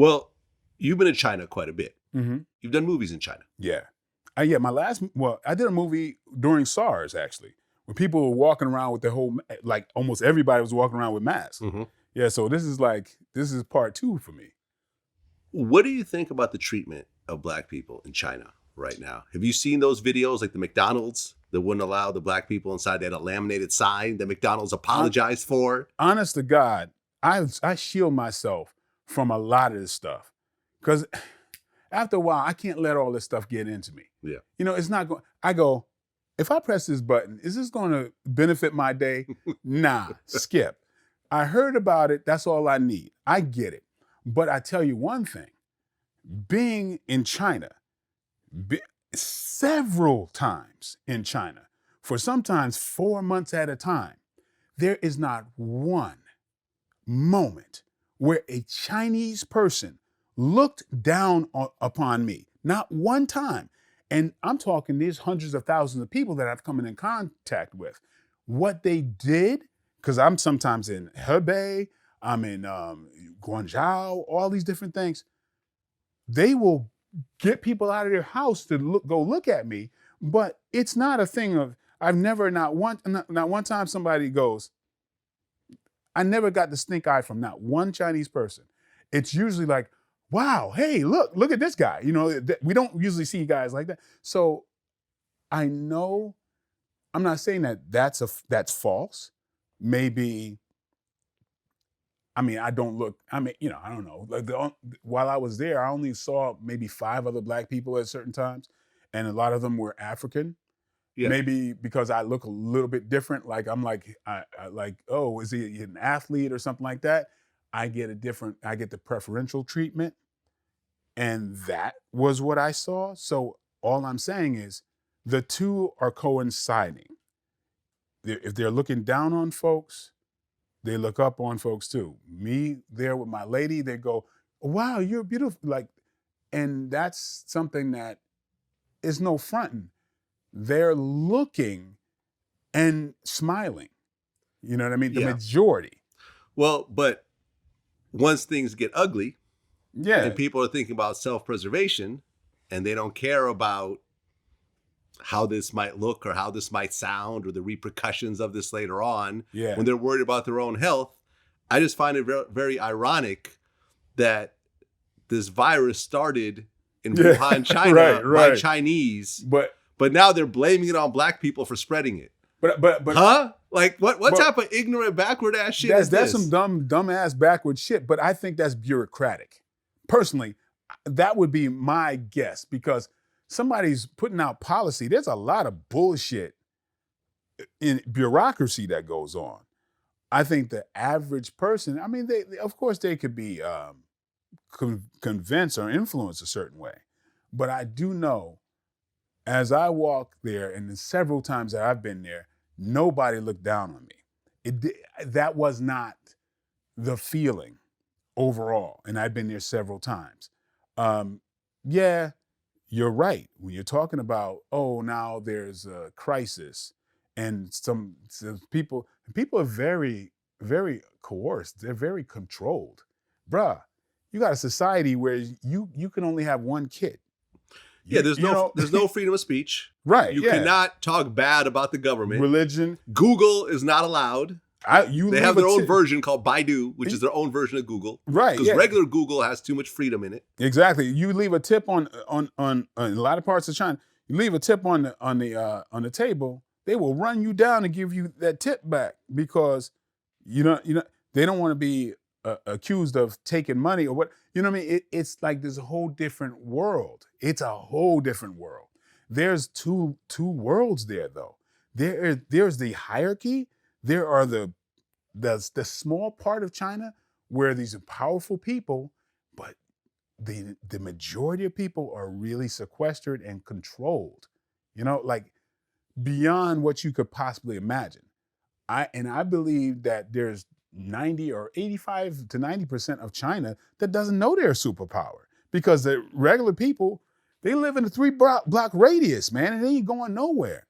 Well, you've been in China quite a bit. Mm-hmm. You've done movies in China. Yeah. I did a movie during SARS, actually, when people were walking around with their whole, like almost everybody was walking around with masks. Mm-hmm. Yeah, so this is part 2 for me. What do you think about the treatment of Black people in China right now? Have you seen those videos, like the McDonald's that wouldn't allow the Black people inside? They had a laminated sign that McDonald's apologized for. Honest to God, I shield myself from a lot of this stuff because after a while, I can't let all this stuff get into me. Yeah. It's not going. I go, if I press this button, is this going to benefit my day? Nah, skip. I heard about it. That's all I need. I get it. But I tell you one thing, being in China, several times in China, for sometimes 4 months at a time, there is not one moment where a Chinese person looked down upon me. Not one time. And I'm talking there's hundreds of thousands of people that I've come in contact with. What they did, because I'm sometimes in Hebei, I'm in Guangzhou, all these different things. They will get people out of their house to go look at me, but it's not a thing of, not one time somebody goes, I never got the stink eye from not one Chinese person. It's usually like, wow, hey, look at this guy. We don't usually see guys like that. So I know, I'm not saying that's false. Maybe, I don't know. While I was there, I only saw maybe 5 other Black people at certain times, and a lot of them were African. Yeah. Maybe because I look a little bit different. Like I'm like, oh, is he an athlete or something like that? I get the preferential treatment. And that was what I saw. So all I'm saying is the two are coinciding. If they're looking down on folks, they look up on folks too. Me there with my lady, they go, wow, you're beautiful. And that's something that is no fronting. They're looking and smiling. You know what I mean? The majority. Well, but once things get ugly, and people are thinking about self-preservation, and they don't care about how this might look or how this might sound or the repercussions of this later on. Yeah. When they're worried about their own health, I just find it very, very ironic that this virus started in Wuhan, China, by Chinese, but now they're blaming it on Black people for spreading it. But huh? Like what type of ignorant, backward ass shit is this? That's some dumb ass backward shit. But I think that's bureaucratic. Personally, that would be my guess, because somebody's putting out policy. There's a lot of bullshit in bureaucracy that goes on. I think the average person, they of course they could be convinced or influenced a certain way. But I do know, as I walk there, and several times that I've been there, nobody looked down on me. That was not the feeling overall. And I've been there several times. Yeah, you're right. When you're talking about, now there's a crisis, and some people are very, very coerced. They're very controlled. Bruh, you got a society where you can only have one kid. There's no freedom of speech. Right. You cannot talk bad about the government. Religion. Google is not allowed. They have their own version called Baidu, which is their own version of Google. Right. Because regular Google has too much freedom in it. Exactly. You leave a tip on a lot of parts of China. You leave a tip on the table, they will run you down and give you that tip back, because they don't want to be accused of taking money or what. You know what I mean? It's like there's a whole different world. It's a whole different world. There's two worlds there, though. There's the hierarchy. There are the small part of China where these are powerful people, but the majority of people are really sequestered and controlled, like beyond what you could possibly imagine. I believe that there's 90 or 85 to 90% of China that doesn't know they're a superpower, because the regular people, they live in a 3-block radius, man, and they ain't going nowhere,